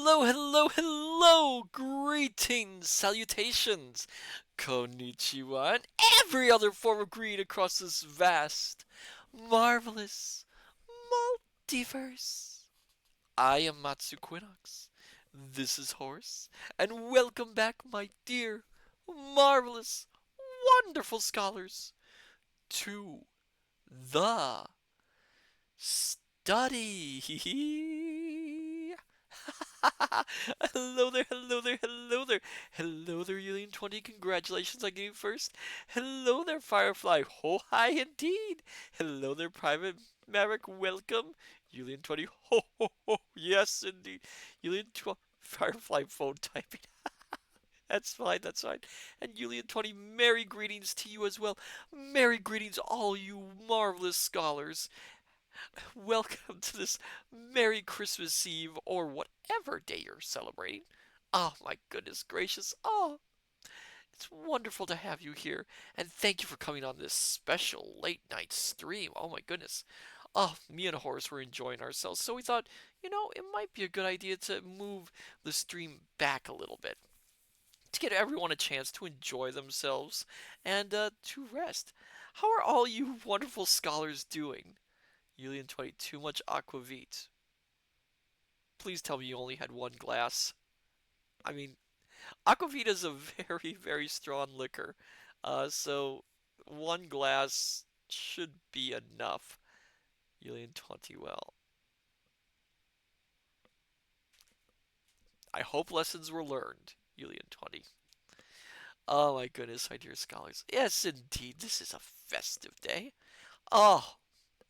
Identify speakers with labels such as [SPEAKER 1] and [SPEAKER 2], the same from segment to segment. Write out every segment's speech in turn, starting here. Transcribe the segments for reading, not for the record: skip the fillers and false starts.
[SPEAKER 1] Hello, hello, hello! Greetings, salutations, konnichiwa, and every other form of greeting across this vast, marvelous multiverse. I am Matsu Quinox. This is Horse, and welcome back, my dear, marvelous, wonderful scholars, to the study. Hello there, hello there, hello there. Hello there, Alien 20. Congratulations on getting first. Hello there, Firefly. Ho, hi indeed. Hello there, Private Maverick. Welcome. Alien 20. Ho, ho, ho. Yes, indeed. Alien 12. Firefly phone typing. That's fine, that's fine. And Julian 20, merry greetings to you as well. Merry greetings, all you marvelous scholars. Welcome to this Merry Christmas Eve or whatever day you're celebrating. Oh my goodness gracious. Oh, it's wonderful to have you here. And thank you for coming on this special late night stream. Oh my goodness. Oh, me and Horace were enjoying ourselves. So we thought, it might be a good idea to move the stream back a little bit to get everyone a chance to enjoy themselves and to rest. How are all you wonderful scholars doing? Julian 20, too much aquavit. Please tell me you only had one glass. I mean, aquavit is a very, very strong liquor. So one glass should be enough. Julian 20, well. I hope lessons were learned. Julian 20. Oh my goodness, my dear scholars. Yes, indeed, this is a festive day. Oh,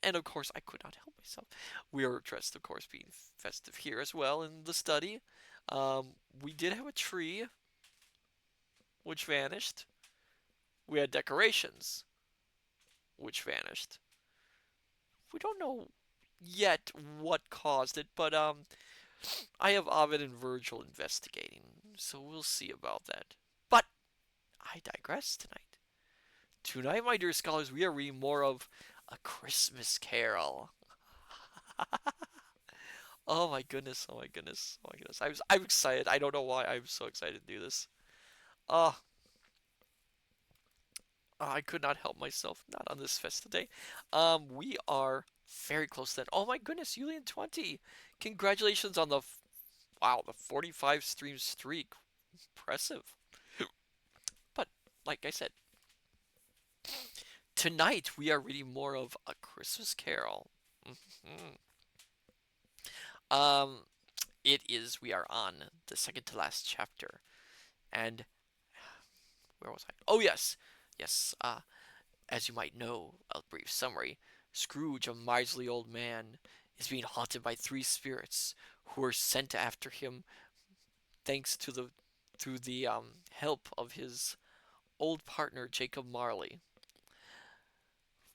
[SPEAKER 1] and of course, I could not help myself. We are dressed, of course, being festive here as well in the study. We did have a tree, which vanished. We had decorations, which vanished. We don't know yet what caused it, but I have Ovid and Virgil investigating, so we'll see about that. But I digress tonight. Tonight, my dear scholars, we are reading more of A Christmas Carol. Oh my goodness, oh my goodness, oh my goodness. I'm excited. I don't know why I'm so excited to do this. Oh, I could not help myself, not on this festive day. We are very close to that. Oh my goodness, Julian 20. Congratulations on wow, the 45 stream streak. Impressive. But like I said, tonight we are reading more of A Christmas Carol. Mhm. Um, we are on the second to last chapter. And where was I? Oh, yes. Yes. As you might know, a brief summary Scrooge, a miserly old man, is being haunted by three spirits who were sent after him thanks to the through the help of his old partner Jacob Marley.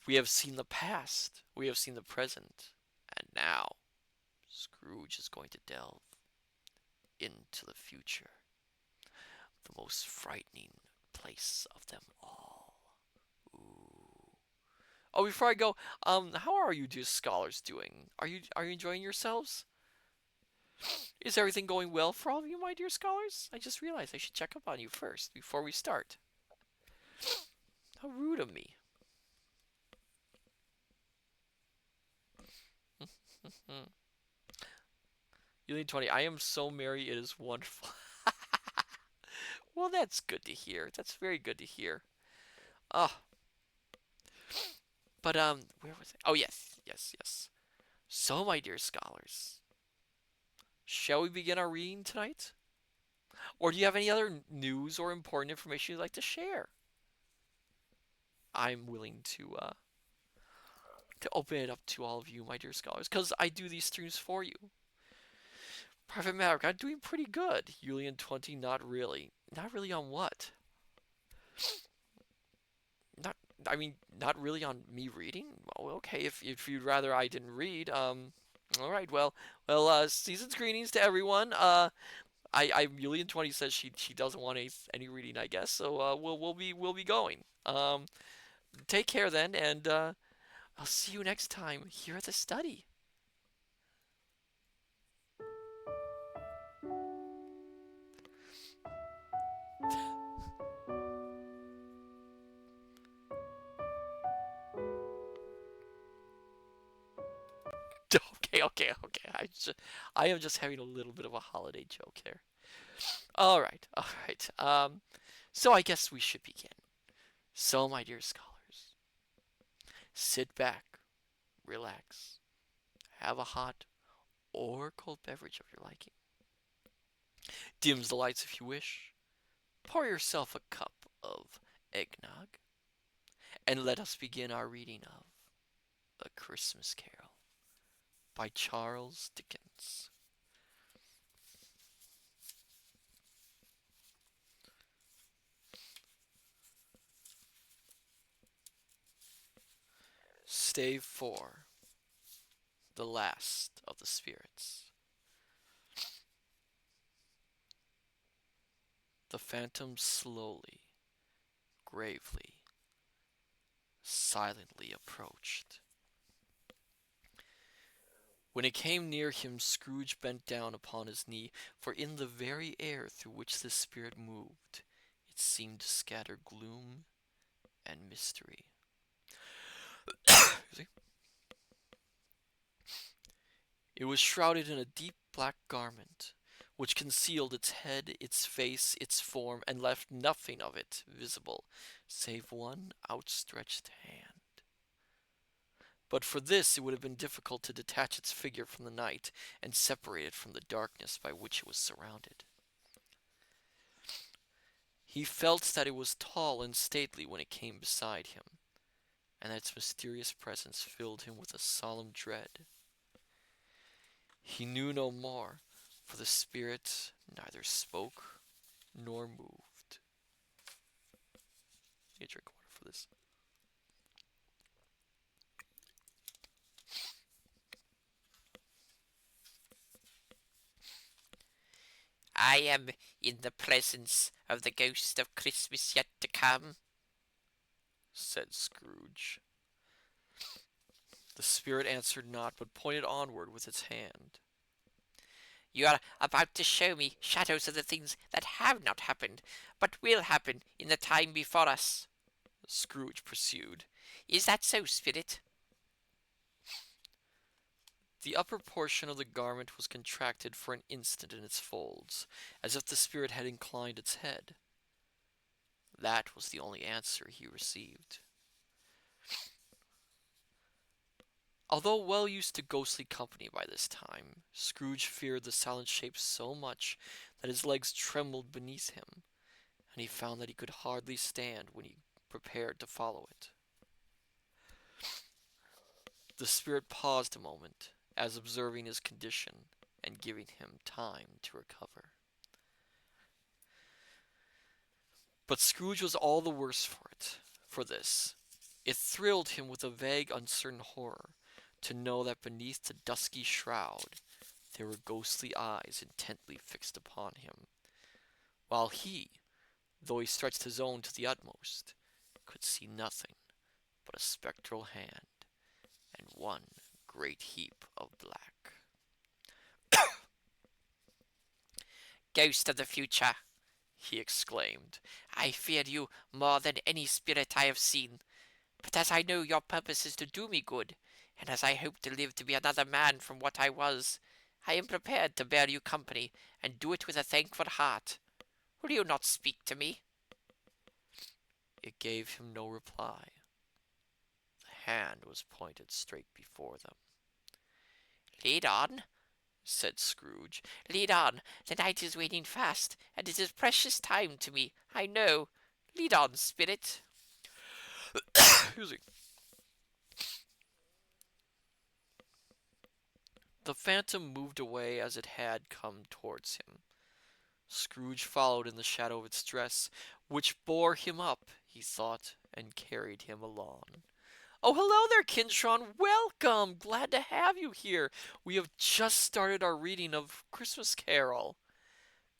[SPEAKER 1] We have seen the past, we have seen the present, and now Scrooge is going to delve into the future, the most frightening place of them all. Ooh. Oh, before I go, how are you dear scholars doing? Are you enjoying yourselves? Is everything going well for all of you, my dear scholars? I just realized I should check up on you first before we start. How rude of me. Union 20, I am so merry, it is wonderful. Well, that's good to hear. That's very good to hear. Ah, but where was it? Oh yes, yes, yes. So, my dear scholars, shall we begin our reading tonight? Or do you have any other news or important information you'd like to share? I'm willing to open it up to all of you, my dear scholars, because I do these streams for you. Private Maverick, I'm doing pretty good. Julian 20, not really. Not really on what? Not, I mean, not really on me reading? Well, okay, if you'd rather I didn't read, all right, season's greetings to everyone. Julian 20 says she doesn't want any reading, I guess, so we'll be going. Take care then, and I'll see you next time here at the study. Okay. I am just having a little bit of a holiday joke there. All right. So I guess we should begin. So, my dear scholars, sit back, relax, have a hot or cold beverage of your liking. Dim the lights if you wish. Pour yourself a cup of eggnog, and let us begin our reading of A Christmas Carol by Charles Dickens. Stave 4, The Last of the Spirits. The phantom slowly, gravely, silently approached. When it came near him, Scrooge bent down upon his knee, for in the very air through which the spirit moved, it seemed to scatter gloom and mystery. It was shrouded in a deep black garment, which concealed its head, its face, its form, and left nothing of it visible, save one outstretched hand. But for this it would have been difficult to detach its figure from the night and separate it from the darkness by which it was surrounded. He felt that it was tall and stately when it came beside him, and that its mysterious presence filled him with a solemn dread. He knew no more, for the spirit neither spoke nor moved. Need a drink of water for this.
[SPEAKER 2] I am in the presence of the ghost of Christmas yet to come,
[SPEAKER 1] said Scrooge. The spirit answered not, but pointed onward with its hand.
[SPEAKER 2] You are about to show me shadows of the things that have not happened, but will happen in the time before us,
[SPEAKER 1] Scrooge pursued.
[SPEAKER 2] Is that so, spirit?
[SPEAKER 1] The upper portion of the garment was contracted for an instant in its folds, as if the spirit had inclined its head. That was the only answer he received. Although well used to ghostly company by this time, Scrooge feared the silent shape so much that his legs trembled beneath him, and he found that he could hardly stand when he prepared to follow it. The spirit paused a moment, as observing his condition and giving him time to recover. But Scrooge was all the worse for this. It thrilled him with a vague, uncertain horror to know that beneath the dusky shroud there were ghostly eyes intently fixed upon him, while he, though he stretched his own to the utmost, could see nothing but a spectral hand and one great heap of black.
[SPEAKER 2] Ghost of the future,
[SPEAKER 1] he exclaimed.
[SPEAKER 2] I fear you more than any spirit I have seen. But as I know your purpose is to do me good, and as I hope to live to be another man from what I was, I am prepared to bear you company, and do it with a thankful heart. Will you not speak to me?
[SPEAKER 1] It gave him no reply. The hand was pointed straight before them.
[SPEAKER 2] Lead on,
[SPEAKER 1] said Scrooge.
[SPEAKER 2] lead on. The night is waning fast, and it is precious time to me, I know. Lead on, spirit.
[SPEAKER 1] Excuse me. The phantom moved away as it had come towards him. Scrooge followed in the shadow of its dress, which bore him up, he thought, and carried him along. Oh, hello there, Kintron. Welcome. Glad to have you here. We have just started our reading of Christmas Carol.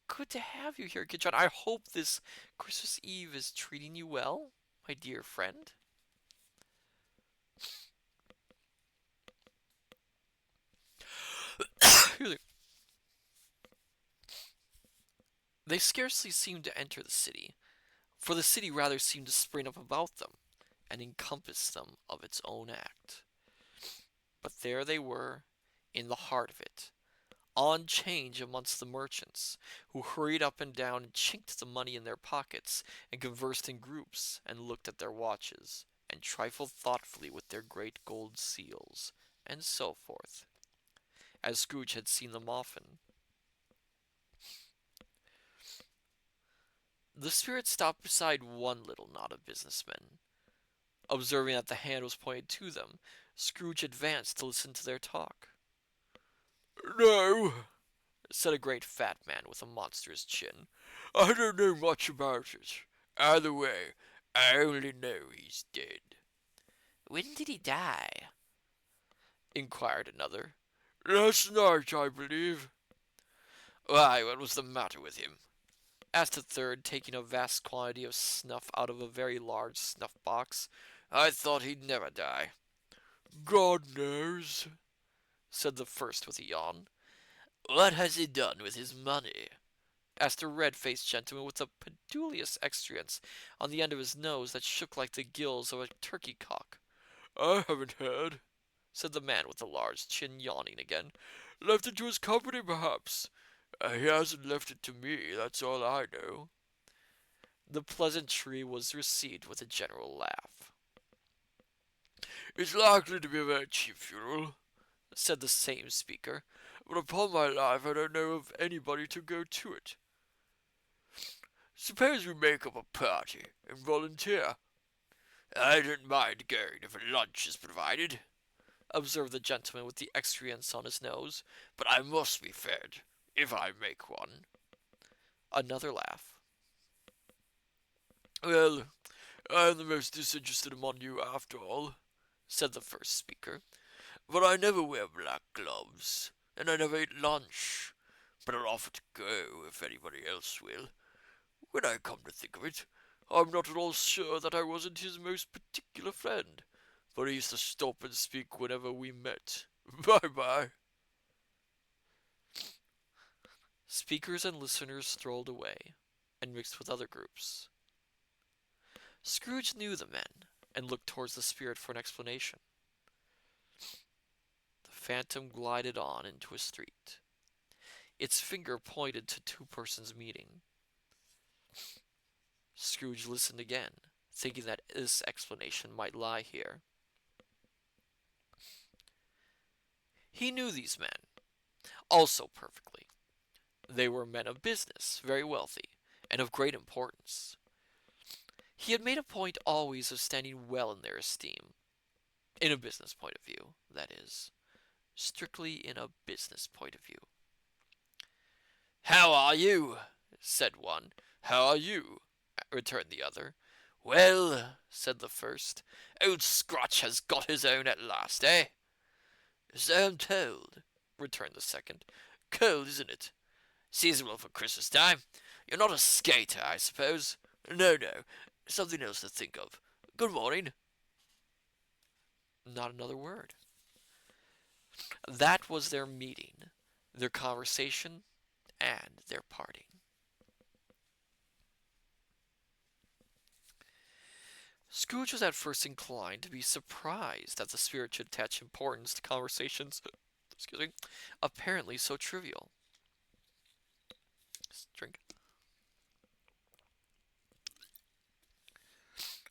[SPEAKER 1] Good to have you here, Kintron. I hope this Christmas Eve is treating you well, my dear friend. They scarcely seemed to enter the city, for the city rather seemed to spring up about them and encompass them of its own act. But there they were, in the heart of it, on change amongst the merchants, who hurried up and down and chinked the money in their pockets, and conversed in groups, and looked at their watches, and trifled thoughtfully with their great gold seals, and so forth, as Scrooge had seen them often. The spirit stopped beside one little knot of businessmen. Observing that the hand was pointed to them, Scrooge advanced to listen to their talk. "No," said a great fat man with a monstrous chin. "I don't know much about it. Either way, I only know he's dead."
[SPEAKER 2] When did he die?
[SPEAKER 1] Inquired another. "Last night, I believe." "Why, what was the matter with him?" asked a third, taking a vast quantity of snuff out of a very large snuff box. "I thought he'd never die." "God knows," said the first with a yawn. "What has he done with his money?" asked a red-faced gentleman with a pendulous excrescence on the end of his nose that shook like the gills of a turkey-cock. "I haven't heard," said the man with the large chin, yawning again. "Left it to his company, perhaps. He hasn't left it to me, that's all I know." The pleasantry was received with a general laugh. "It's likely to be a very cheap funeral," said the same speaker, "but upon my life I don't know of anybody to go to it. Suppose we make up a party and volunteer?" "I don't mind going if a lunch is provided," observed the gentleman with the excrescence on his nose, "but I must be fed, if I make one." Another laugh. "Well, I am the most disinterested among you, after all," said the first speaker, "but I never wear black gloves, and I never eat lunch, but I'll offer to go if anybody else will. When I come to think of it, I'm not at all sure that I wasn't his most particular friend, for he used to stop and speak whenever we met. Bye-bye." Speakers and listeners strolled away, and mixed with other groups. Scrooge knew the men, and looked towards the spirit for an explanation. The phantom glided on into a street. Its finger pointed to two persons meeting. Scrooge listened again, thinking that this explanation might lie here. He knew these men, also perfectly. They were men of business, very wealthy, and of great importance. He had made a point always of standing well in their esteem, in a business point of view, that is, strictly in a business point of view. "How are you?" said one. "How are you?" returned the other. "Well," said the first, "old Scrooge has got his own at last, eh?" "So I'm told," returned the second. "Cold, isn't it? Seasonable for Christmas time. You're not a skater, I suppose?" "No, no. Something else to think of. Good morning." Not another word. That was their meeting, their conversation, and their parting. Scrooge was at first inclined to be surprised that the spirit should attach importance to conversations, excuse me, apparently so trivial. Drink.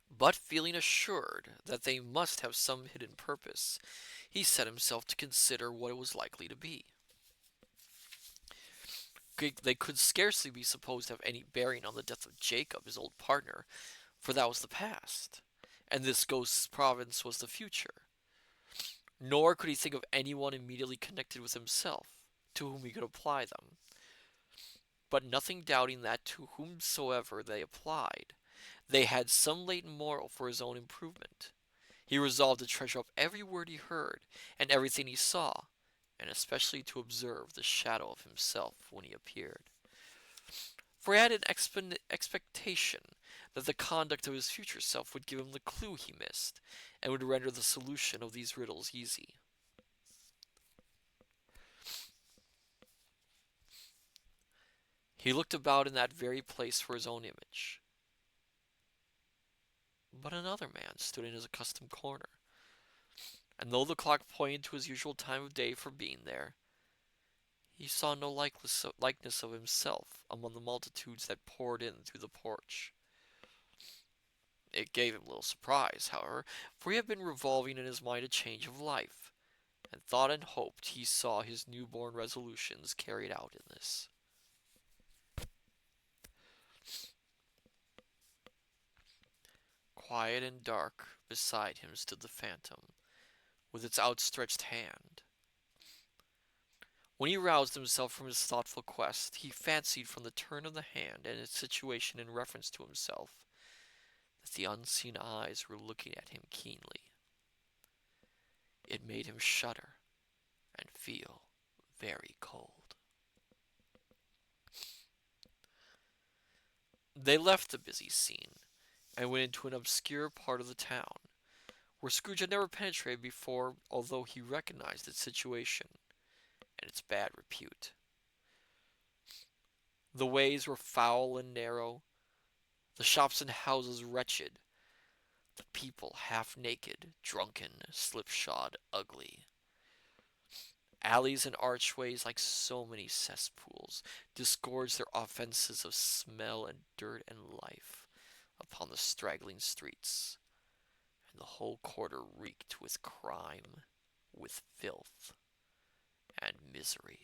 [SPEAKER 1] But feeling assured that they must have some hidden purpose, he set himself to consider what it was likely to be. They could scarcely be supposed to have any bearing on the death of Jacob, his old partner, for that was the past, and this ghost's province was the future. Nor could he think of anyone immediately connected with himself, to whom he could apply them. But nothing doubting that to whomsoever they applied, they had some latent moral for his own improvement, he resolved to treasure up every word he heard, and everything he saw, and especially to observe the shadow of himself when he appeared. For he had an expectation that the conduct of his future self would give him the clue he missed, and would render the solution of these riddles easy. He looked about in that very place for his own image. But another man stood in his accustomed corner. and though the clock pointed to his usual time of day for being there, he saw no likeness of himself among the multitudes that poured in through the porch. It gave him little surprise, however, for he had been revolving in his mind a change of life, and thought and hoped he saw his newborn resolutions carried out in this. Quiet and dark beside him stood the phantom, with its outstretched hand. When he roused himself from his thoughtful quest, he fancied from the turn of the hand and its situation in reference to himself that the unseen eyes were looking at him keenly. It made him shudder and feel very cold. They left the busy scene and went into an obscure part of the town, where Scrooge had never penetrated before, although he recognized its situation and its bad repute. The ways were foul and narrow, the shops and houses wretched, the people half naked, drunken, slipshod, ugly. Alleys and archways, like so many cesspools, disgorged their offences of smell and dirt and life upon the straggling streets, and the whole quarter reeked with crime, with filth, and misery.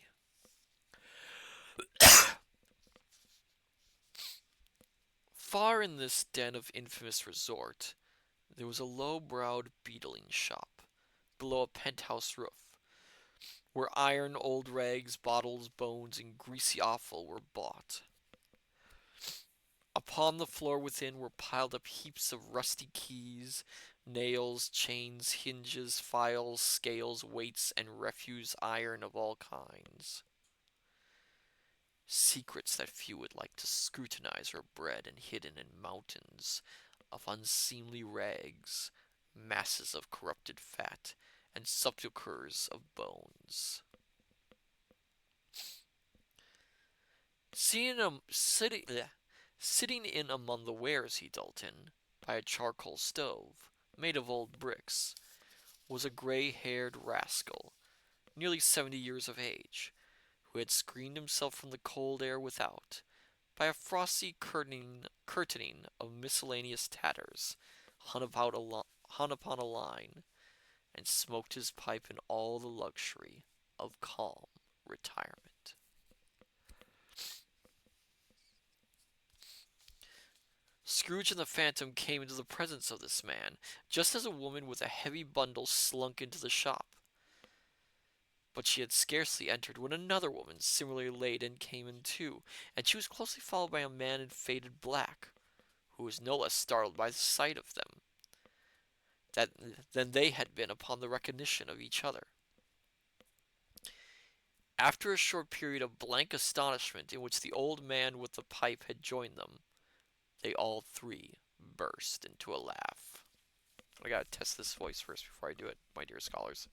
[SPEAKER 1] Far in this den of infamous resort, there was a low-browed beetling shop, below a penthouse roof, where iron, old rags, bottles, bones, and greasy offal were bought. Upon the floor within were piled up heaps of rusty keys, nails, chains, hinges, files, scales, weights, and refuse iron of all kinds. Secrets that few would like to scrutinize were bred and hidden in mountains of unseemly rags, masses of corrupted fat, and sepulchres of bones. Sitting in among the wares he dealt in, by a charcoal stove, made of old bricks, was a gray-haired rascal, nearly 70 years of age, who had screened himself from the cold air without by a frosty curtaining of miscellaneous tatters hung upon a line, and smoked his pipe in all the luxury of calm retirement. Scrooge and the Phantom came into the presence of this man, just as a woman with a heavy bundle slunk into the shop. But she had scarcely entered when another woman, similarly laden, came in too, and she was closely followed by a man in faded black, who was no less startled by the sight of them than they had been upon the recognition of each other. After a short period of blank astonishment in which the old man with the pipe had joined them, they all three burst into a laugh. I gotta test this voice first before I do it, my dear scholars.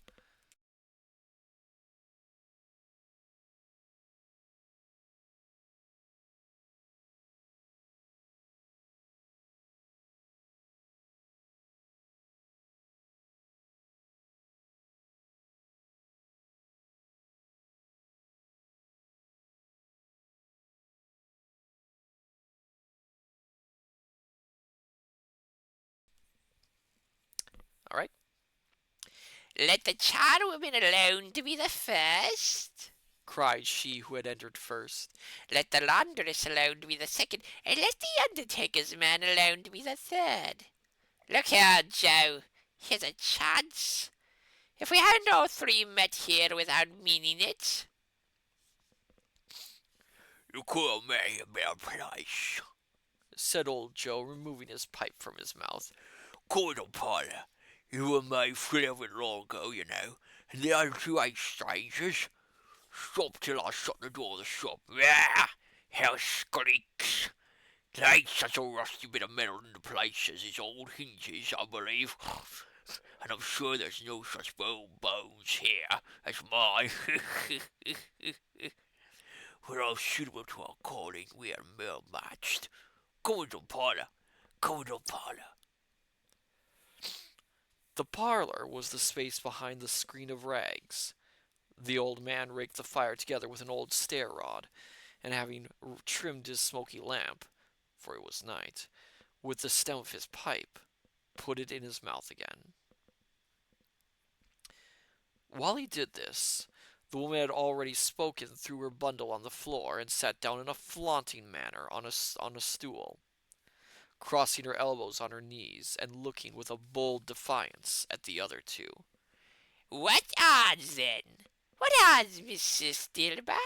[SPEAKER 1] Alright?
[SPEAKER 2] Let the charwoman alone to be the first,
[SPEAKER 1] Cried she who had entered first.
[SPEAKER 2] let the laundress alone to be the second, and let the undertaker's man alone to be the third. Look here, Joe, here's a chance. If we hadn't all three met here without meaning it.
[SPEAKER 1] You call me a bad place, said old Joe, removing his pipe from his mouth. Cordial parlour. You were made forever long ago, you know, and the other two ain't strangers. Stop till I shut the door of the shop. Ah, how squeaks! There ain't such a rusty bit of metal in the place as his old hinges, I believe. And I'm sure there's no such bones here as mine. For all suitable to our calling, we are well matched. Come into the parlour. Come into the parlour. The parlor was the space behind the screen of rags. The old man raked the fire together with an old stair rod, and having trimmed his smoky lamp, for it was night, with the stem of his pipe, put it in his mouth again. While he did this, the woman had already spoken through her bundle on the floor and sat down in a flaunting manner on a stool, crossing her elbows on her knees and looking with a bold defiance at the other two.
[SPEAKER 2] What odds, then? What odds, Mrs. Dilber?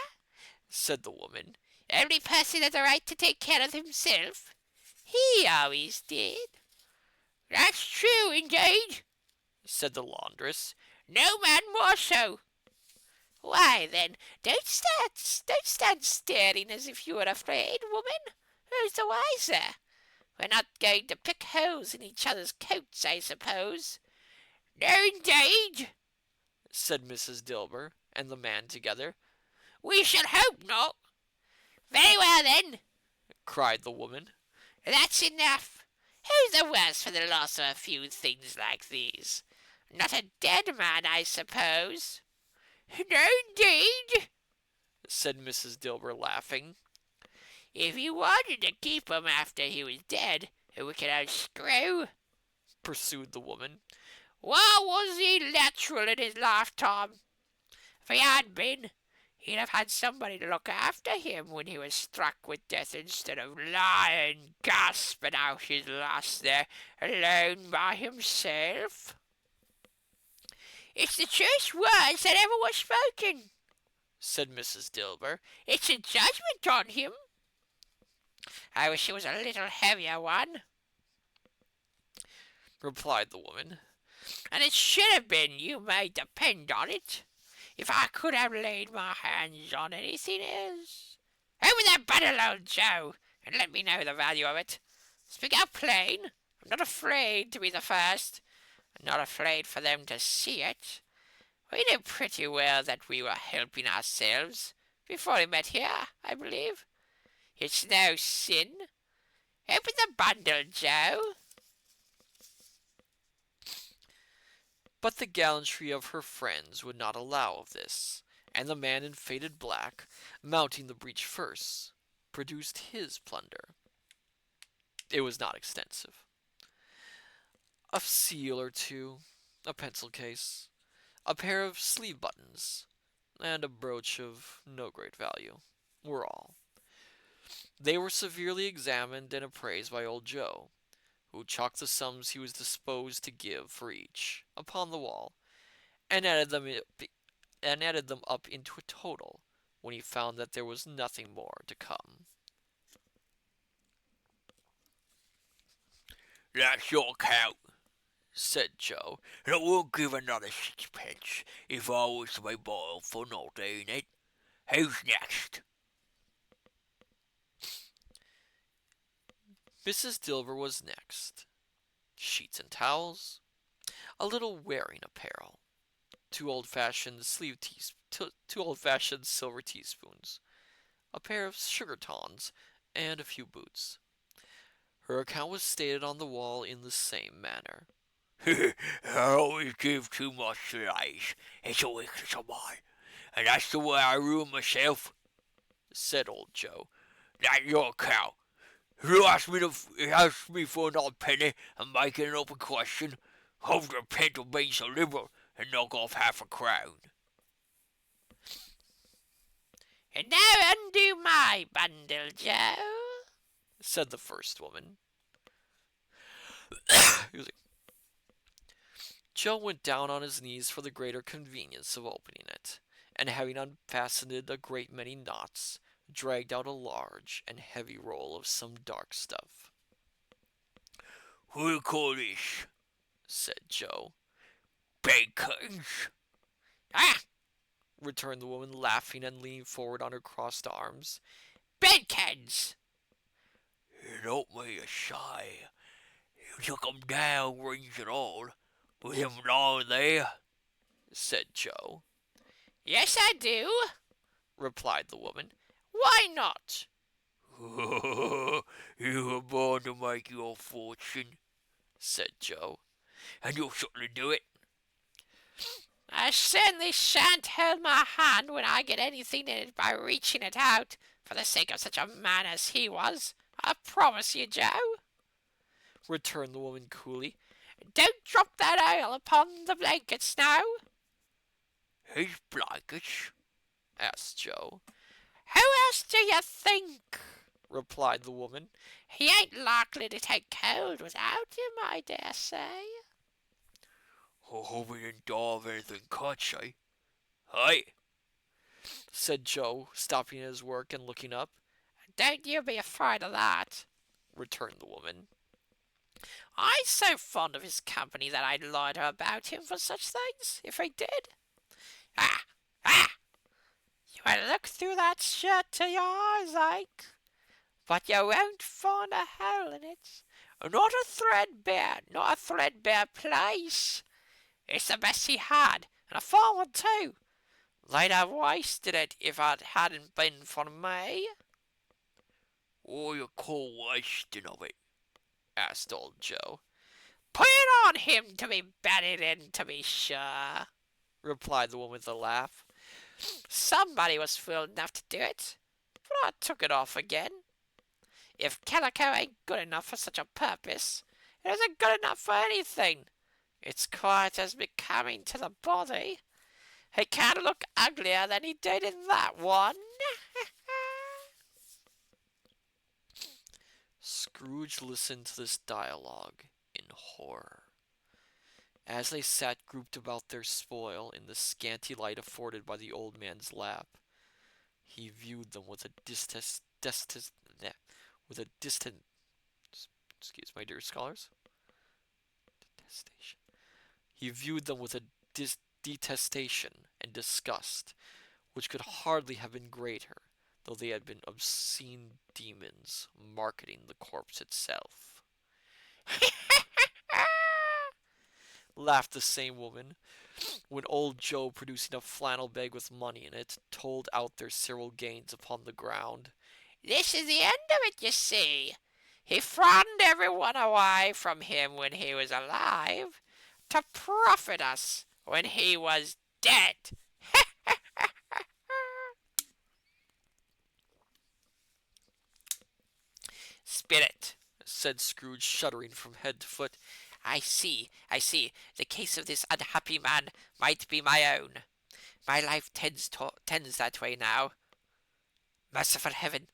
[SPEAKER 2] Said the woman. Every person has a right to take care of himself. He always did. That's true, indeed, said the laundress. No man more so. Why, then, don't stand staring as if you were afraid, woman. Who's the wiser? We're not going to pick holes in each other's coats, I suppose. No, indeed, said Mrs. Dilber and the man together. We should hope not. Very well, then, cried the woman. That's enough. Who's the worse for the loss of a few things like these? Not a dead man, I suppose. No, indeed, said Mrs. Dilber, laughing. If you wanted to keep him after he was dead, a wicked old screw, pursued the woman, why was he natural in his lifetime? If he had been, he'd have had somebody to look after him when he was struck with death instead of lying gasping out his last there alone by himself. It's the truest words that ever were spoken, said Mrs. Dilber. It's a judgment on him. I wish it was a little heavier one, replied the woman. And it should have been, you may depend on it, if I could have laid my hands on anything else. Open that bundle, old Joe, and let me know the value of it. Speak out plain. I'm not afraid to be the first. I'm not afraid for them to see it. We knew pretty well that we were helping ourselves before we met here, I believe. It's no sin. Open the bundle, Joe.
[SPEAKER 1] But the gallantry of her friends would not allow of this, and the man in faded black, mounting the breach first, produced his plunder. It was not extensive. A seal or two, a pencil case, a pair of sleeve buttons, and a brooch of no great value were all. They were severely examined and appraised by old Joe, who chalked the sums he was disposed to give for each upon the wall, and added them up into a total when he found that there was nothing more to come.
[SPEAKER 2] That's your count, said Joe, and I won't give another sixpence if I was to be boiled for not doing it. Who's next?
[SPEAKER 1] Mrs. Dilber was next. Sheets and towels, a little wearing apparel, two old-fashioned silver teaspoons, a pair of sugar tongs, and a few boots. Her account was stated on the wall in the same manner.
[SPEAKER 2] I always give too much to these. It's a weakness of mine, and that's the way I ruin myself, said old Joe. That's your account. If you ask me for another penny and make it an open question, hold your repent of being so liberal and knock off half a crown. And now undo my bundle, Joe,
[SPEAKER 1] said the first woman. Joe went down on his knees for the greater convenience of opening it, and having unfastened a great many knots, dragged out a large and heavy roll of some dark stuff.
[SPEAKER 2] What do you call this?
[SPEAKER 1] said Joe.
[SPEAKER 2] Bed curtains.
[SPEAKER 1] Ah! returned the woman, laughing and leaning forward on her crossed arms.
[SPEAKER 2] Bed curtains. You don't mean to say you took 'em down, rings and all, with him lying there, said Joe. Yes, I do, replied the woman. Why not? You were born to make your fortune, said Joe.
[SPEAKER 1] and you'll certainly do it.
[SPEAKER 2] I certainly shan't hold my hand when I get anything in it by reaching it out, for the sake of such a man as he was. I promise you, Joe,
[SPEAKER 1] returned the woman coolly.
[SPEAKER 2] Don't drop that ale upon the blankets now.
[SPEAKER 1] His blankets? asked Joe.
[SPEAKER 2] Who else do you think?
[SPEAKER 1] replied the woman.
[SPEAKER 2] He ain't likely to take cold without him, I dare say.
[SPEAKER 1] I hope he didn't die of anything cuts, eh? Hey, said Joe, stopping his work and looking up.
[SPEAKER 2] Don't you be afraid of that,
[SPEAKER 1] returned the woman.
[SPEAKER 2] I'm so fond of his company that I'd loiter about him for such things, if I did. Ah! Ah! You might look through that shirt to your eyes, Ike, but you won't find a hole in it. Not a threadbare place. It's the best he had, and a fine one too. They'd have wasted it if it hadn't been for me.
[SPEAKER 1] What do you call wasting of it? asked old Joe.
[SPEAKER 2] Put it on him to be bedded in, to be sure,
[SPEAKER 1] replied the woman with a laugh.
[SPEAKER 2] Somebody was fool enough to do it, but I took it off again. If calico ain't good enough for such a purpose, it isn't good enough for anything. It's quite as becoming to the body. He can't look uglier than he did in that one.
[SPEAKER 1] Scrooge listened to this dialogue in horror. As they sat grouped about their spoil in the scanty light afforded by the old man's lap, he viewed them with a distant, excuse my dear scholars, detestation. He viewed them with a detestation and disgust, which could hardly have been greater, though they had been obscene demons marketing the corpse itself. Laughed the same woman, when old Joe, producing a flannel bag with money in it, told out their several gains upon the ground.
[SPEAKER 2] This is the end of it, you see. He frightened everyone away from him when he was alive, to profit us when he was dead.
[SPEAKER 1] Spirit, said Scrooge, shuddering from head to foot.
[SPEAKER 2] I see. The case of this unhappy man might be my own. My life tends that way now. Merciful heaven!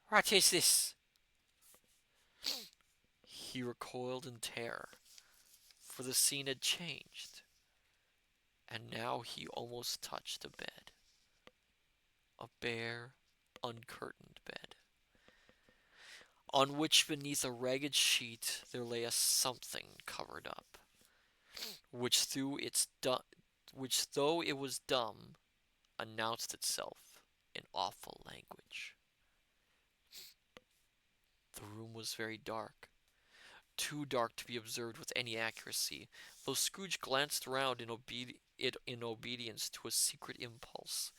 [SPEAKER 2] What is this?
[SPEAKER 1] He recoiled in terror, for the scene had changed, and now he almost touched a bed. A bare, uncurtained bed, on which beneath a ragged sheet there lay a something covered up, which though it was dumb, announced itself in awful language. The room was very dark, too dark to be observed with any accuracy, though Scrooge glanced round in obedience to a secret impulse,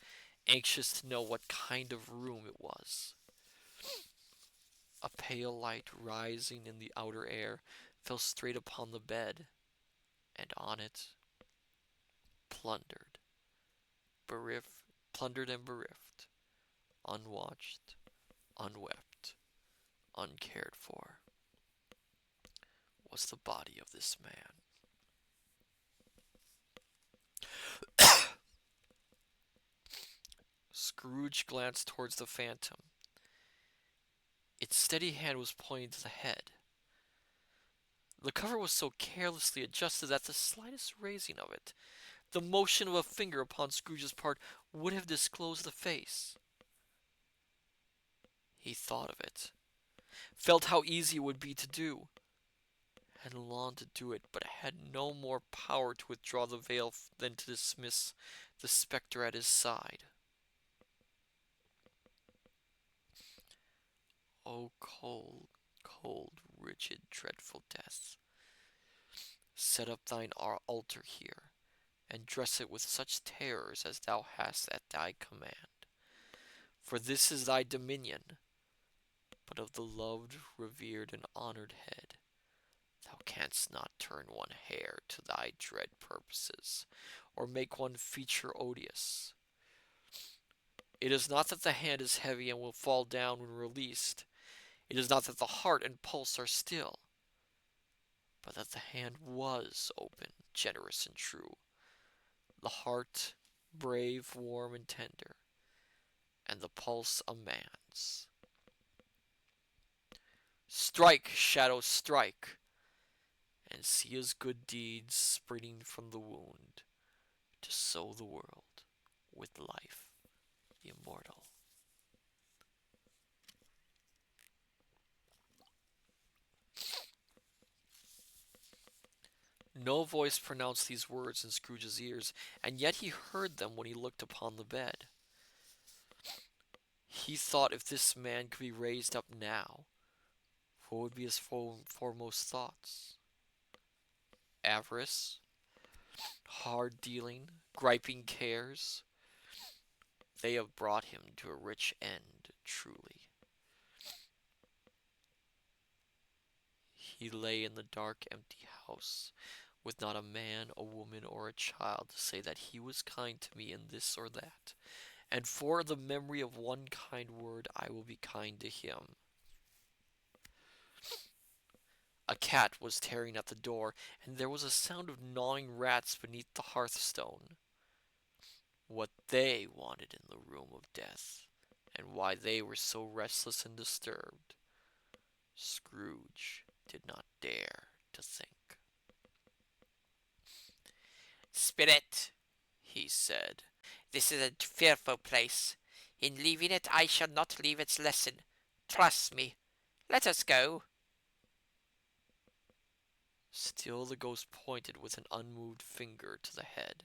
[SPEAKER 1] anxious to know what kind of room it was. A pale light rising in the outer air fell straight upon the bed, and on it, plundered and bereft, unwatched, unwept, uncared for, was the body of this man. Scrooge glanced towards the phantom. Its steady hand was pointing to the head. The cover was so carelessly adjusted that the slightest raising of it, the motion of a finger upon Scrooge's part, would have disclosed the face. He thought of it, felt how easy it would be to do, and longed to do it, but had no more power to withdraw the veil than to dismiss the spectre at his side. O cold, cold, rigid, dreadful death, set up thine altar here, and dress it with such terrors as thou hast at thy command. For this is thy dominion, but of the loved, revered, and honored head Thou canst not turn one hair to thy dread purposes, or make one feature odious. It is not that the hand is heavy and will fall down when released. It is not that the heart and pulse are still, but that the hand was open, generous, and true, the heart brave, warm, and tender, and the pulse a man's. Strike, shadow, strike, and see his good deeds springing from the wound to sow the world with life immortal. No voice pronounced these words in Scrooge's ears, and yet he heard them when he looked upon the bed. He thought if this man could be raised up now, what would be his foremost thoughts? Avarice, hard dealing, griping cares, they have brought him to a rich end, truly. He lay in the dark, empty house, with not a man, a woman, or a child to say that he was kind to me in this or that, and for the memory of one kind word I will be kind to him. A cat was tearing at the door, and there was a sound of gnawing rats beneath the hearthstone. What they wanted in the room of death, and why they were so restless and disturbed, Scrooge did not dare to think.
[SPEAKER 2] Spirit, he said, this is a fearful place. In leaving it, I shall not leave its lesson. Trust me. Let us go.
[SPEAKER 1] Still the ghost pointed with an unmoved finger to the head.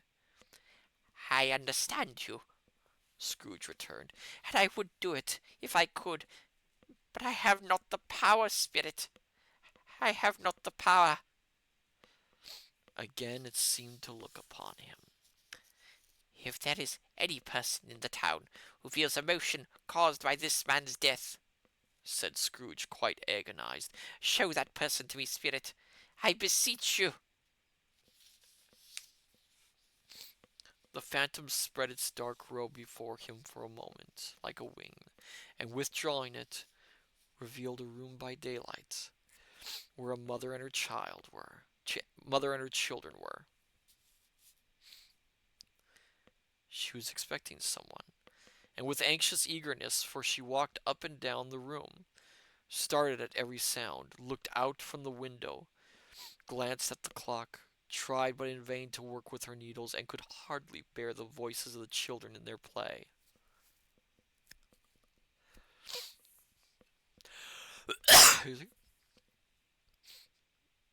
[SPEAKER 2] I understand you, Scrooge returned, and I would do it if I could, but I have not the power, Spirit. I have not the power.
[SPEAKER 1] Again it seemed to look upon him.
[SPEAKER 2] If there is any person in the town who feels emotion caused by this man's death,
[SPEAKER 1] said Scrooge, quite agonized,
[SPEAKER 2] show that person to me, Spirit. I beseech you.
[SPEAKER 1] The phantom spread its dark robe before him for a moment, like a wing, and withdrawing it, revealed a room by daylight, where a mother and her children were. She was expecting someone, and with anxious eagerness, for she walked up and down the room, started at every sound, looked out from the window, glanced at the clock, tried but in vain to work with her needles, and could hardly bear the voices of the children in their play.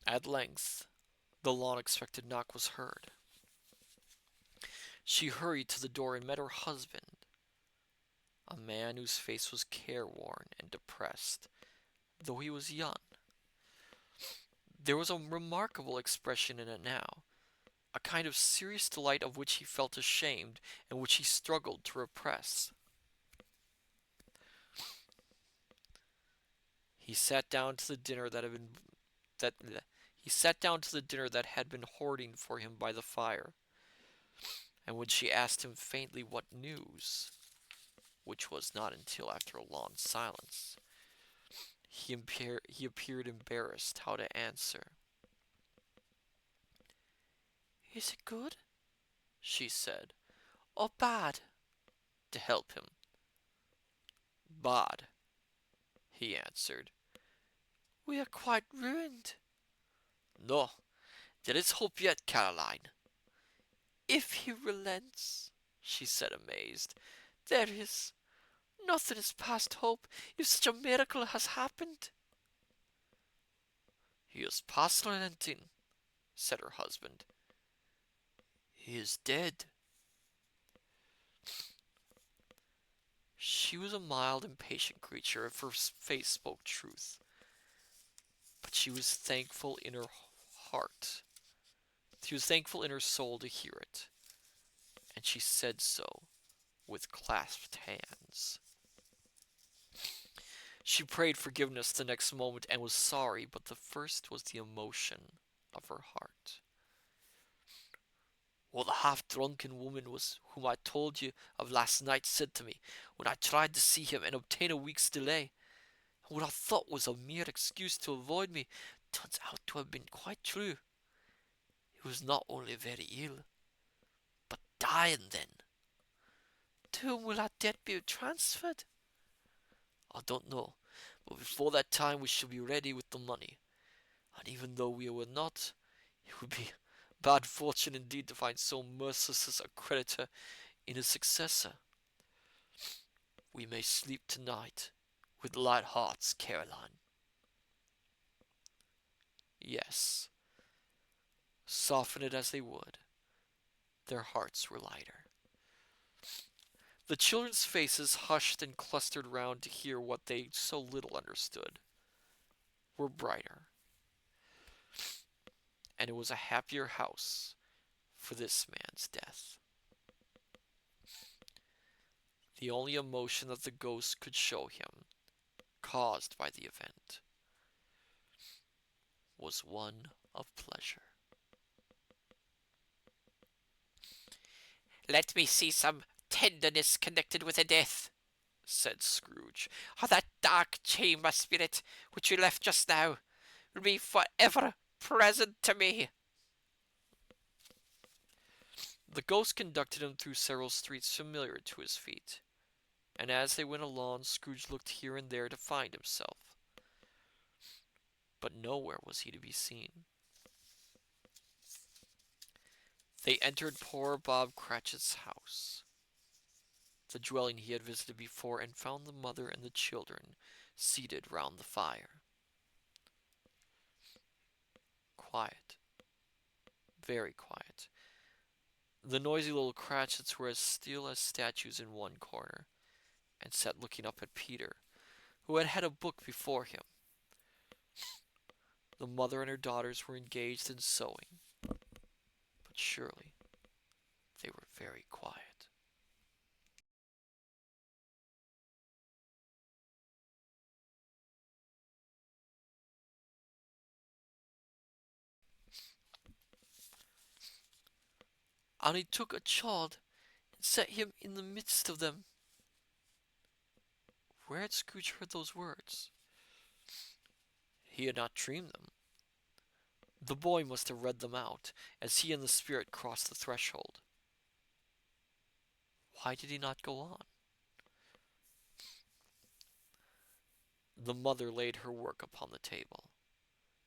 [SPEAKER 1] At length, the long-expected knock was heard. She hurried to the door and met her husband, a man whose face was careworn and depressed, though he was young. There was a remarkable expression in it now, a kind of serious delight of which he felt ashamed and which he struggled to repress. He sat down to the dinner that had been hoarding for him by the fire, and when she asked him faintly what news, which was not until after a long silence, he appeared embarrassed how to answer. "Is it good?" she said, "or bad?" to help him. "Bad," he answered.
[SPEAKER 2] "We are quite ruined."
[SPEAKER 1] "No, there is hope yet, Caroline."
[SPEAKER 2] "If he relents," she said, amazed, "there is. Nothing is past hope if such a miracle has happened."
[SPEAKER 1] "He is past relenting," said her husband. "He is dead." She was a mild, impatient creature, if her face spoke truth. But she was thankful in her heart. She was thankful in her soul to hear it, and she said so with clasped hands. She prayed forgiveness the next moment and was sorry, but the first was the emotion of her heart. What the half-drunken woman was whom I told you of last night said to me when I tried to see him and obtain a week's delay, and what I thought was a mere excuse to avoid me, turns out to have been quite true. He was not only very ill, but dying then.
[SPEAKER 2] To whom will our debt be transferred?
[SPEAKER 1] I don't know, but before that time we shall be ready with the money. And even though we were not, it would be bad fortune indeed to find so merciless a creditor in his successor. We may sleep tonight with light hearts, Caroline. Yes, soften it as they would, their hearts were lighter. The children's faces, hushed and clustered round to hear what they so little understood, were brighter, and it was a happier house for this man's death. The only emotion that the ghost could show him, caused by the event, was one of pleasure.
[SPEAKER 2] Let me see some tenderness connected with a death, said Scrooge, or that dark chamber spirit which you left just now will be for ever present to me.
[SPEAKER 1] The ghost conducted him through several streets familiar to his feet, and as they went along, Scrooge looked here and there to find himself, but nowhere was he to be seen. They entered poor Bob Cratchit's house, the dwelling he had visited before, and found the mother and the children seated round the fire. Quiet, very quiet. The noisy little Cratchits were as still as statues in one corner, and sat looking up at Peter, who had had a book before him. The mother and her daughters were engaged in sewing, but surely they were very quiet. And he took a child and set him in the midst of them. Where had Scrooge heard those words? He had not dreamed them. The boy must have read them out as he and the spirit crossed the threshold. Why did he not go on? The mother laid her work upon the table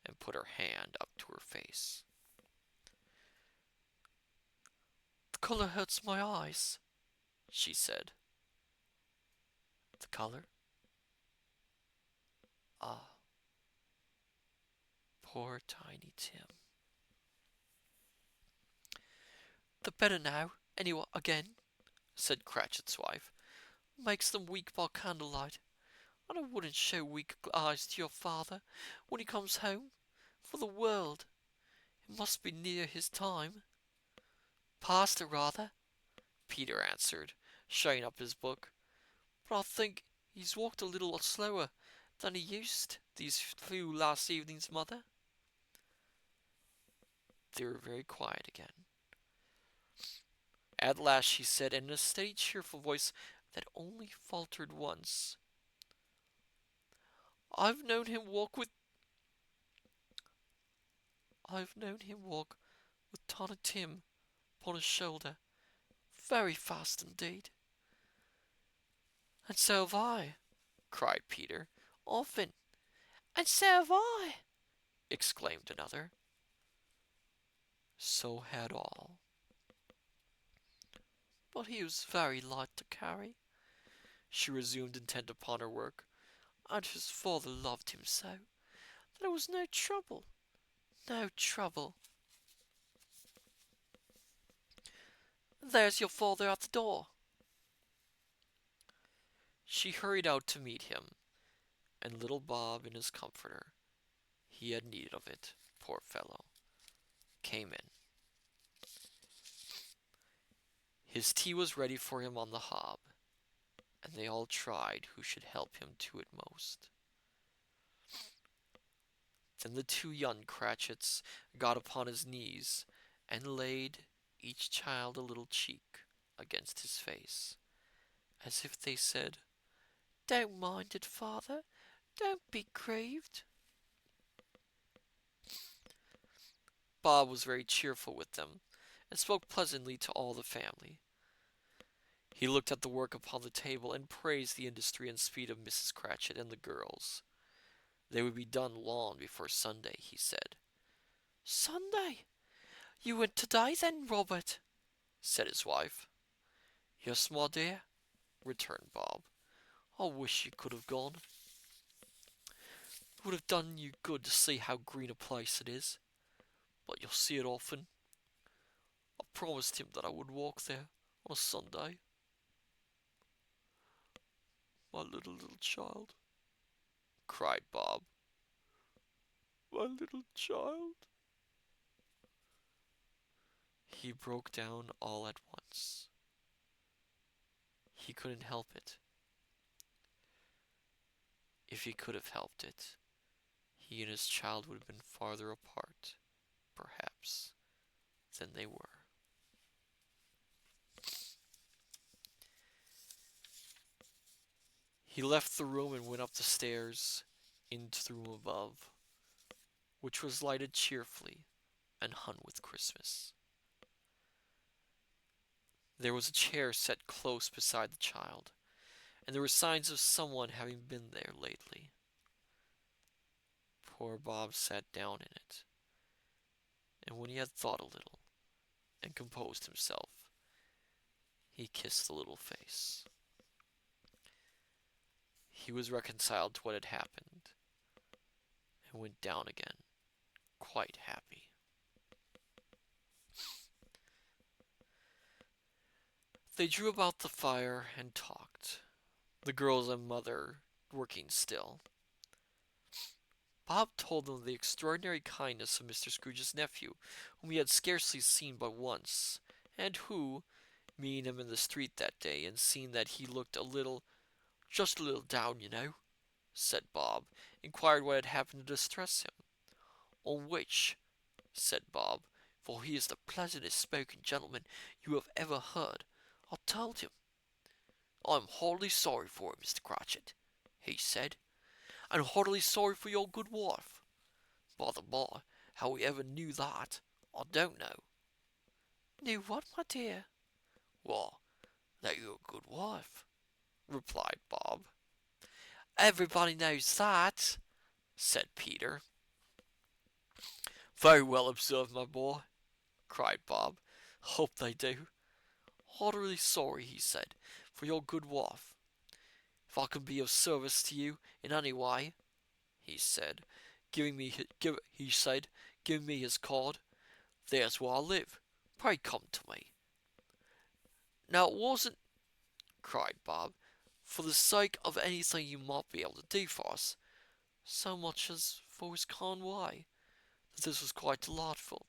[SPEAKER 1] and put her hand up to her face. The color hurts my eyes, she said. The color? Ah, poor Tiny Tim. The better now, anyway, again, said Cratchit's wife. Makes them weak by candlelight, and I wouldn't show weak eyes to your father when he comes home, for the world. It must be near his time. Past it, rather, Peter answered, shutting up his book. But I think he's walked a little slower than he used these few last evenings, mother. They were very quiet again. At last she said, in a steady, cheerful voice that only faltered once, I've known him walk with Tiny Tim upon his shoulder, very fast indeed. And so have I, cried Peter. Often.
[SPEAKER 2] And so have I,
[SPEAKER 1] exclaimed another. So had all. But he was very light to carry, she resumed, intent upon her work, and his father loved him so that it was no trouble, no trouble. There's your father at the door. She hurried out to meet him, and little Bob in his comforter, he had need of it, poor fellow, came in. His tea was ready for him on the hob, and they all tried who should help him to it most. Then the two young Cratchits got upon his knees and laid each child a little cheek against his face, as if they said, "Don't mind it, father, don't be grieved." Bob was very cheerful with them, and spoke pleasantly to all the family. He looked at the work upon the table and praised the industry and speed of Mrs. Cratchit and the girls. They would be done long before Sunday, he said. "Sunday? You went today then, Robert?" said his wife. "Yes, my dear," returned Bob. "I wish you could have gone. It would have done you good to see how green a place it is. But you'll see it often. I promised him that I would walk there on a Sunday." "My little child," cried Bob. "My little child." He broke down all at once. He couldn't help it. If he could have helped it, he and his child would have been farther apart, perhaps, than they were. He left the room and went up the stairs into the room above, which was lighted cheerfully and hung with Christmas. There was a chair set close beside the child, and there were signs of someone having been there lately. Poor Bob sat down in it, and when he had thought a little and composed himself, he kissed the little face. He was reconciled to what had happened, and went down again, quite happy. They drew about the fire and talked, the girls and mother working still. Bob told them of the extraordinary kindness of Mr. Scrooge's nephew, whom he had scarcely seen but once, and who, meeting him in the street that day, and seeing that he looked just a little down, you know, said Bob, inquired what had happened to distress him. "On which," said Bob, "for he is the pleasantest spoken gentleman you have ever heard, I told him, 'I am heartily sorry for it, Mr. Cratchit,' he said, 'and heartily sorry for your good wife.' By the by, how he ever knew that, I don't know." "Knew what, my dear?" "Why, that you're a good wife," replied Bob. "Everybody knows that," said Peter. "Very well observed, my boy," cried Bob. "Hope they do. Heartily sorry," he said, "for your good wife. If I can be of service to you in any way," he said, giving me his card, "there's where I live. Pray come to me." "Now it wasn't," cried Bob, "for the sake of anything you might be able to do for us, so much as for his kind way, that this was quite delightful.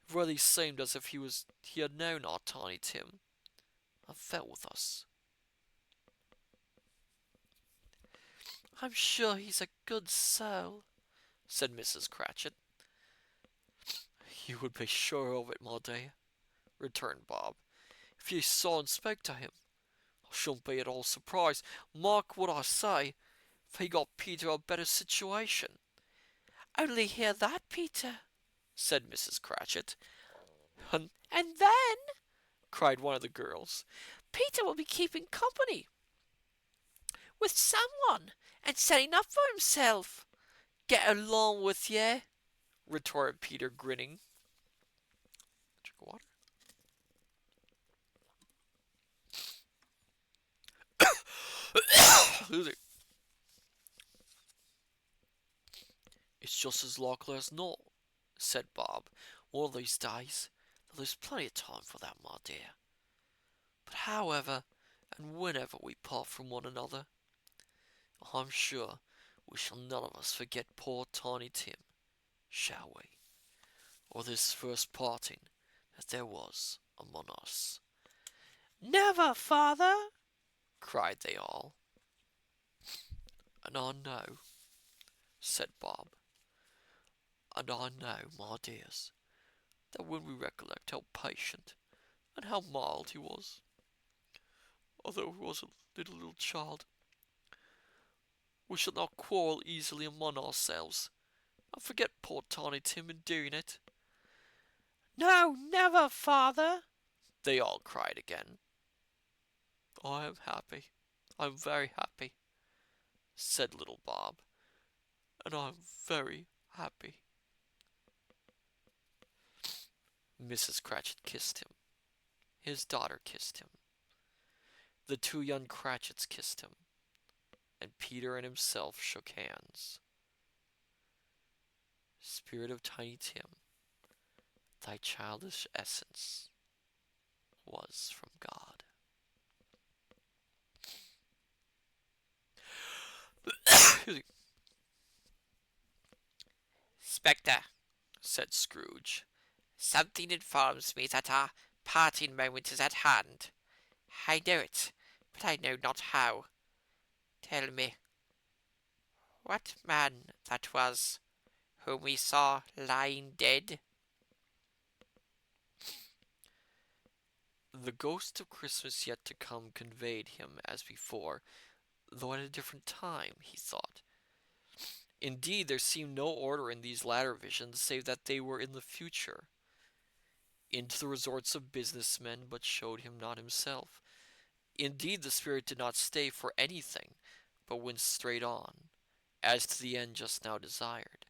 [SPEAKER 1] It really seemed as if he had known our Tiny Tim, and felt with us." "I'm sure he's a good soul," said Mrs. Cratchit. "You would be sure of it, my dear," returned Bob, "if you saw and spoke to him. I shouldn't be at all surprised, mark what I say, if he got Peter a better situation." "Only hear that, Peter," said Mrs. Cratchit. "And then," cried one of the girls, "Peter will be keeping company with someone, and setting up for himself." "Get along with ye," retorted Peter, grinning. Drink of water. "It's just as likely as not," said Bob. "One of these days. There's plenty of time for that, my dear. But however and whenever we part from one another, I'm sure we shall none of us forget poor Tiny Tim, shall we? Or this first parting that there was among us." "Never, father!" cried they all. "And I know," said Bob. And I know, my dears, that when we recollect how patient and how mild he was, although he was a little child, we shall not quarrel easily among ourselves, and forget poor Tiny Tim in doing it.
[SPEAKER 2] No, never, father,
[SPEAKER 1] They all cried again. I am happy. I'm very happy, said little Bob, and I'm very happy. Mrs. Cratchit kissed him. His daughter kissed him. The two young Cratchits kissed him, and Peter and himself shook hands. Spirit of Tiny Tim, thy childish essence was from God.
[SPEAKER 2] Spectre,
[SPEAKER 1] said Scrooge.
[SPEAKER 2] something informs me that our parting moment is at hand. I know it, but I know not how. Tell me, what man that was whom we saw lying dead?
[SPEAKER 1] The ghost of Christmas yet to come conveyed him as before, though at a different time, he thought. Indeed, there seemed no order in these latter visions, save that they were in the future, into the resorts of business men, but showed him not himself. Indeed, the spirit did not stay for anything, but went straight on, as to the end just now desired,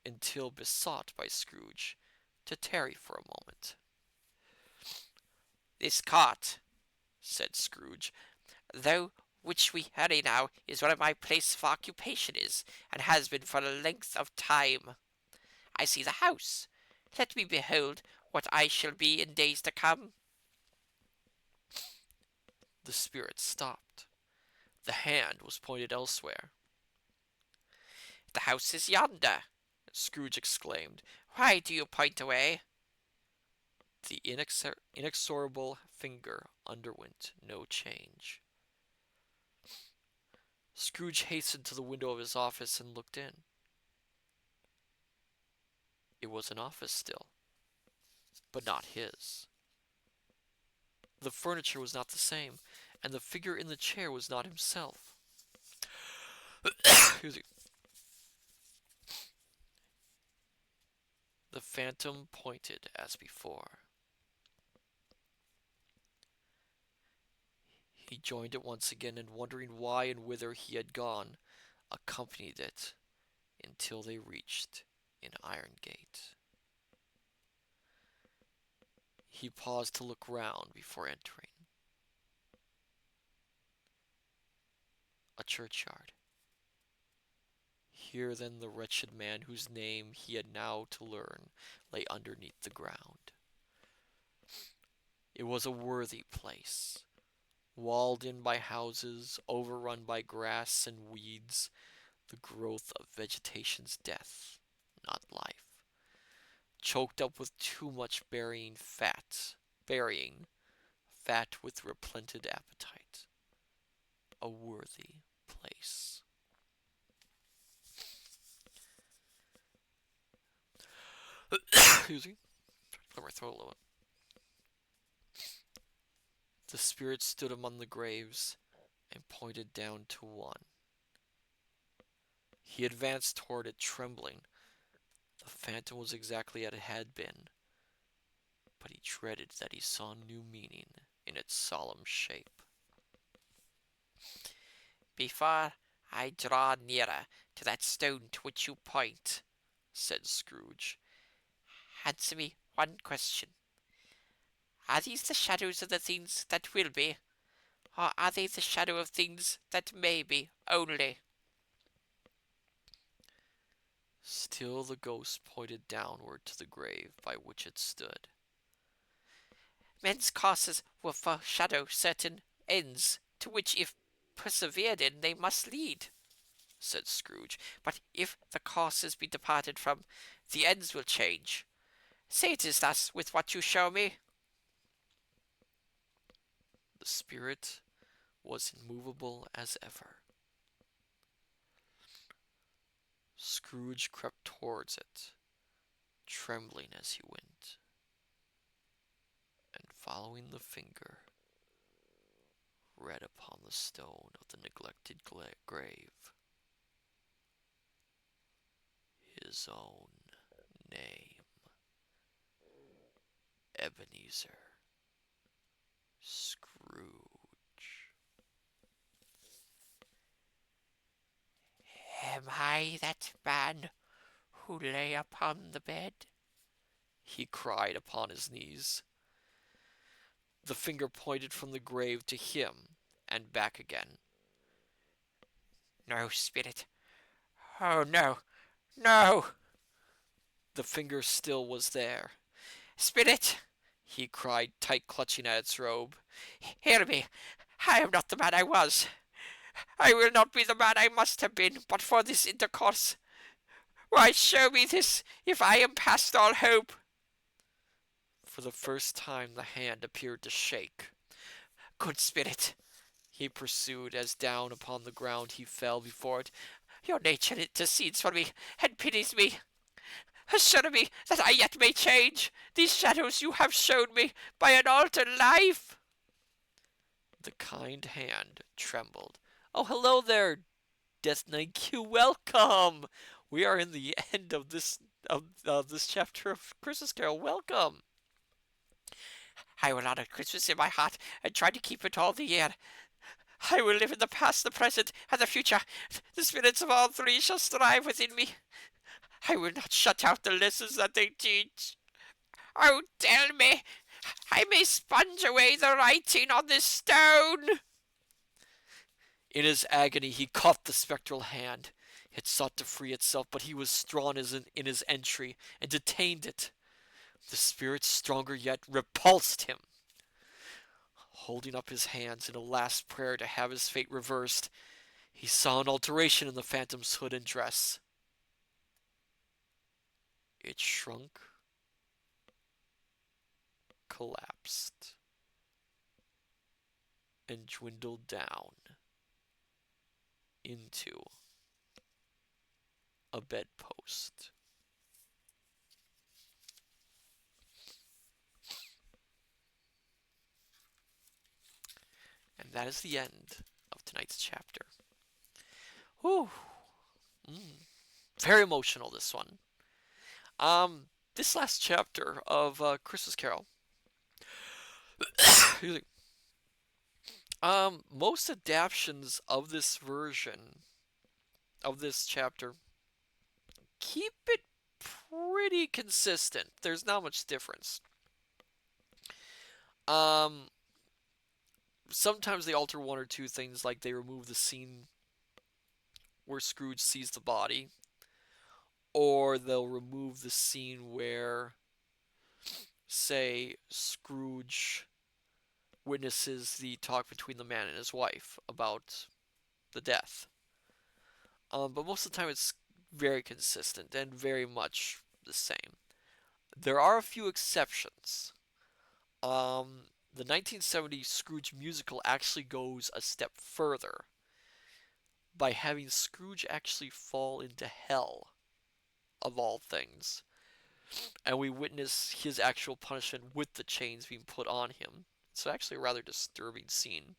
[SPEAKER 1] until besought by Scrooge to tarry for a moment.
[SPEAKER 2] This cart, said Scrooge, though which we hurry now, is where my place of occupation is, and has been for a length of time. I see the house. Let me behold what I shall be in days to come.
[SPEAKER 1] The spirit stopped. The hand was pointed elsewhere.
[SPEAKER 2] The house is yonder,
[SPEAKER 1] Scrooge exclaimed.
[SPEAKER 2] why do you point away?
[SPEAKER 1] The inexorable finger underwent no change. Scrooge hastened to the window of his office and looked in. It was an office still, but not his. The furniture was not the same, and the figure in the chair was not himself. Excuse me. The phantom pointed as before. He joined it once again, and wondering why and whither he had gone, accompanied it until they reached an iron gate. He paused to look round before entering. A churchyard. Here then the wretched man whose name he had now to learn lay underneath the ground. It was a worthy place, walled in by houses, overrun by grass and weeds, the growth of vegetation's death, not life, choked up with too much burying fat with replented appetite. A worthy place. Excuse me. Clear my throat a little bit. The spirit stood among the graves and pointed down to one. He advanced toward it, trembling. The phantom was exactly as it had been, but he dreaded that he saw new meaning in its solemn shape.
[SPEAKER 2] Before I draw nearer to that stone to which you point, said Scrooge, answer me one question. Are these the shadows of the things that will be, or are they the shadow of things that may be only?
[SPEAKER 1] Still the ghost pointed downward to the grave by which it stood.
[SPEAKER 2] Men's courses will foreshadow certain ends, to which, if persevered in, they must lead, said Scrooge. But if the courses be departed from, the ends will change. Say it is thus with what you show me.
[SPEAKER 1] The spirit was immovable as ever. Scrooge crept towards it, trembling as he went, and following the finger, read upon the stone of the neglected grave his own name, Ebenezer Scrooge.
[SPEAKER 2] Am I that man who lay upon the bed?
[SPEAKER 1] He cried upon his knees. The finger pointed from the grave to him and back again.
[SPEAKER 2] No, spirit. Oh, no, no!
[SPEAKER 1] The finger still was there.
[SPEAKER 2] Spirit!
[SPEAKER 1] He cried, tight clutching at its robe.
[SPEAKER 2] Hear me! I am not the man I was. I will not be the man I must have been but for this intercourse. Why show me this if I am past all hope?
[SPEAKER 1] For the first time the hand appeared to shake.
[SPEAKER 2] Good spirit,
[SPEAKER 1] He pursued, as down upon the ground he fell before it.
[SPEAKER 2] your nature intercedes for me and pities me. Assure me that I yet may change these shadows you have shown me by an altered life.
[SPEAKER 1] The kind hand trembled. Oh, hello there, Death Knight Q. Welcome. We are in the end of this chapter of Christmas Carol. Welcome.
[SPEAKER 2] I will honor Christmas in my heart and try to keep it all the year. I will live in the past, the present, and the future. The spirits of all three shall strive within me. I will not shut out the lessons that they teach. Oh, tell me, I may sponge away the writing on this stone.
[SPEAKER 1] In his agony, he caught the spectral hand. It sought to free itself, but he was strong in his entry and detained it. The spirit, stronger yet, repulsed him. Holding up his hands in a last prayer to have his fate reversed, he saw an alteration in the phantom's hood and dress. It shrunk, collapsed, and dwindled down into a bedpost. And that is the end of tonight's chapter. Whew. Very emotional, this one. This last chapter of Christmas Carol. Most adaptions of this version of this chapter keep it pretty consistent. There's not much difference. Um, Sometimes they alter one or two things, like they remove the scene where Scrooge sees the body, or they'll remove the scene where, say, Scrooge witnesses the talk between the man and his wife about the death. But most of the time it's very consistent and very much the same. There are a few exceptions. The 1970 Scrooge musical actually goes a step further by having Scrooge actually fall into hell, of all things. And we witness his actual punishment with the chains being put on him. It's actually a rather disturbing scene.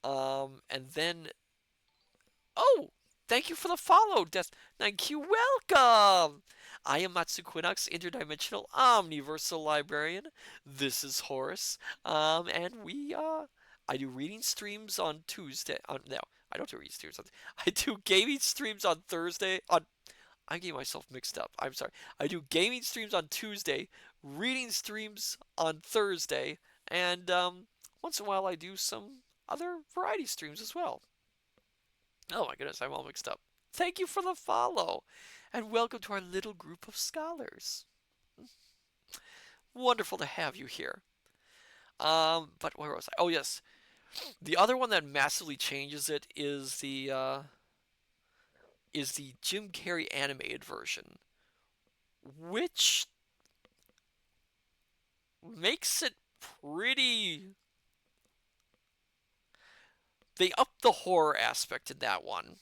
[SPEAKER 1] And then, oh, thank you for the follow, Death. Thank you, welcome. I am Matsu Quinox, interdimensional omniversal librarian. This is Horace, and I do reading streams on Tuesday. No, I don't do reading streams. I do gaming streams on Thursday. I'm getting myself mixed up. I'm sorry. I do gaming streams on Tuesday, reading streams on Thursday, and once in a while I do some other variety streams as well. Oh my goodness, I'm all mixed up. Thank you for the follow, and welcome to our little group of scholars. Wonderful to have you here. But where was I? Oh yes, the other one that massively changes it is the Jim Carrey animated version, which makes it pretty. They up the horror aspect in that one.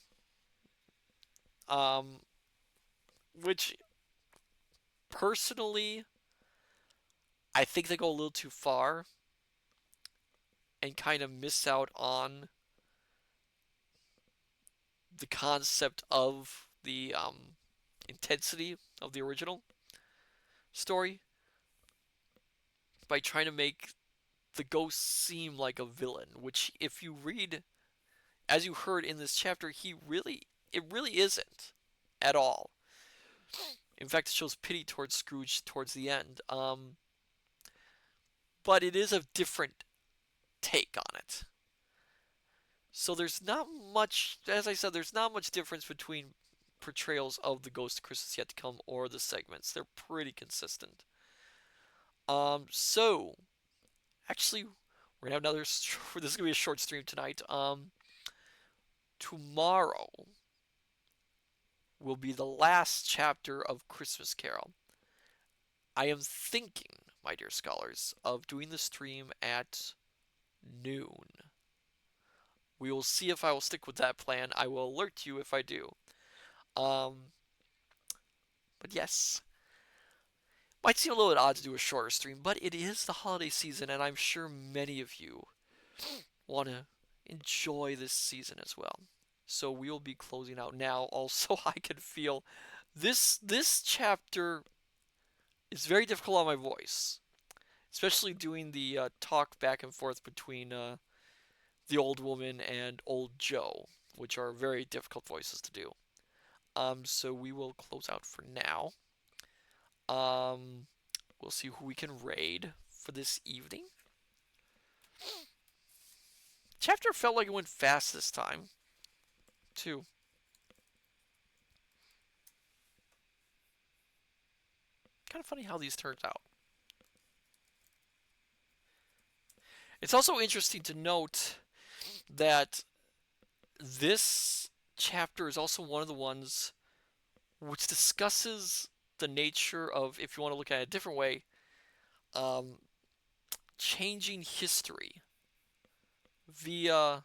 [SPEAKER 1] which personally I think they go a little too far and kind of miss out on the concept of the intensity of the original story by trying to make the ghost seem like a villain, which if you read as you heard in this chapter, it really isn't at all. In fact, it shows pity towards Scrooge towards the end. But it is a different take on it. So there's not much, as I said, there's not much difference between portrayals of the Ghost of Christmas Yet to Come or the segments. They're pretty consistent. So actually, we're gonna have another. This is gonna be a short stream tonight. Tomorrow will be the last chapter of Christmas Carol. I am thinking, my dear scholars, of doing the stream at noon. We will see if I will stick with that plan. I will alert you if I do. Um, but yes, might seem a little bit odd to do a shorter stream, but it is the holiday season, and I'm sure many of you want to enjoy this season as well. So we will be closing out now. Also, I can feel this chapter is very difficult on my voice, especially doing the talk back and forth between the old woman and old Joe, which are very difficult voices to do. So we will close out for now. Um, we'll see who we can raid for this evening. Chapter felt like it went fast this time, too. Kind of funny how these turned out. It's also interesting to note that this chapter is also one of the ones which discusses the nature of, if you want to look at it a different way, um, changing history via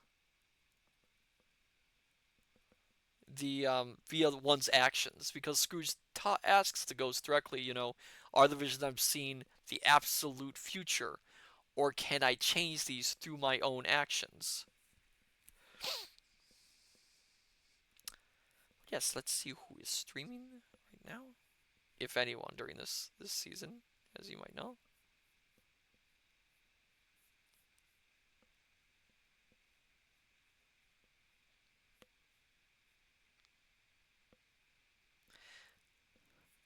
[SPEAKER 1] via one's actions. Because Scrooge asks the ghost directly, are the visions I'm seeing the absolute future, or can I change these through my own actions? Yes, let's see who is streaming right now, if anyone during this season, as you might know.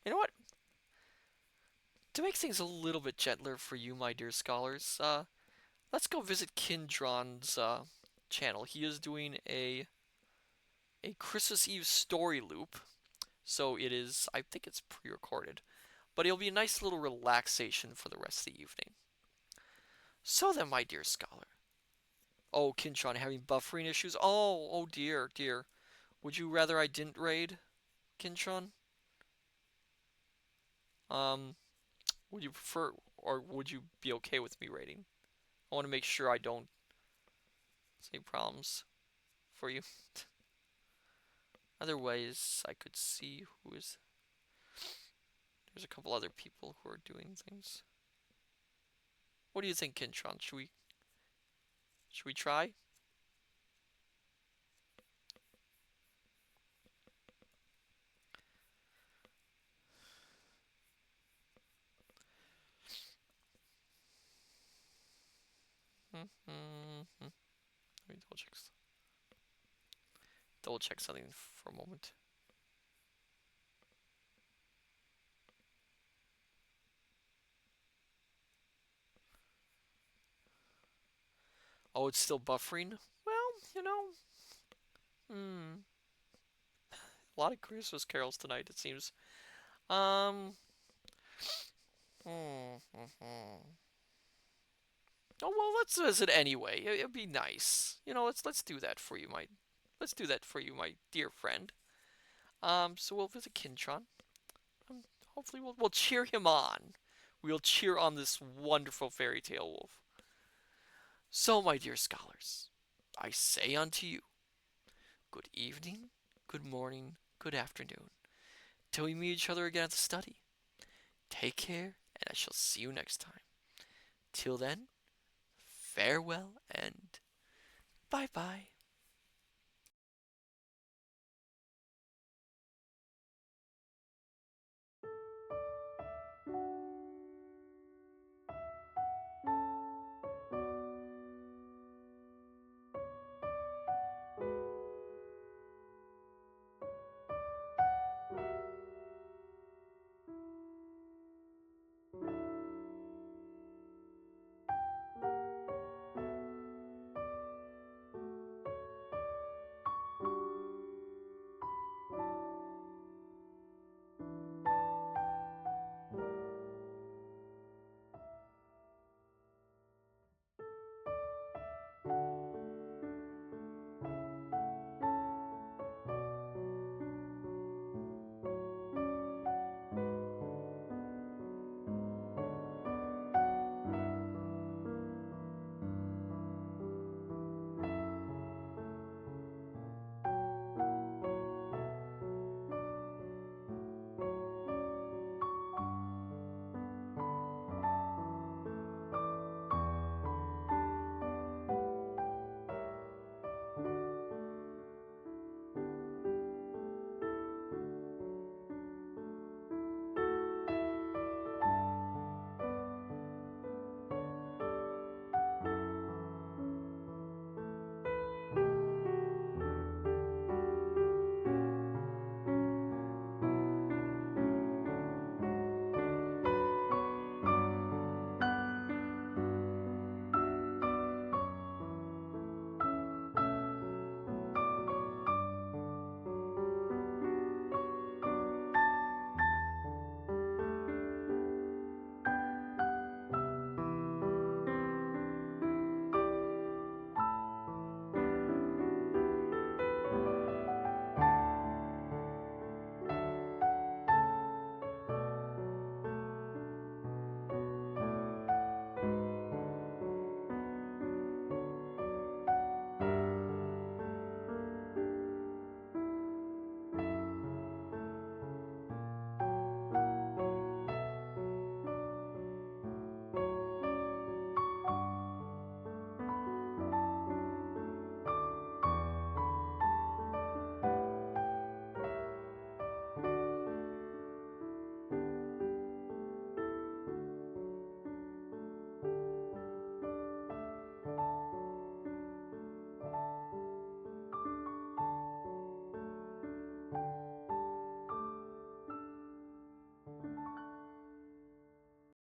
[SPEAKER 1] You know what? To make things a little bit gentler for you, my dear scholars, let's go visit Kindron's channel. He is doing a Christmas Eve story loop, so it is. I think it's pre-recorded, but it'll be a nice little relaxation for the rest of the evening. So then, my dear scholar. Oh, Kintron having buffering issues. Oh dear, dear. Would you rather I didn't raid, Kintron? Um, would you prefer, or would you be okay with me raiding? I want to make sure I don't say problems for you. Otherwise, I could see who is. There's a couple other people who are doing things. What do you think, Kintron? Should we try? Let me double check something for a moment. Oh, it's still buffering? Well, a lot of Christmas carols tonight, it seems. Um, Oh well, let's visit anyway. It'd be nice. Let's do that for you, my dear friend. So we'll visit Kintron. Hopefully we'll cheer him on. We'll cheer on this wonderful fairy tale wolf. So, my dear scholars, I say unto you, good evening, good morning, good afternoon, till we meet each other again at the study. Take care, and I shall see you next time. Till then, farewell and bye bye.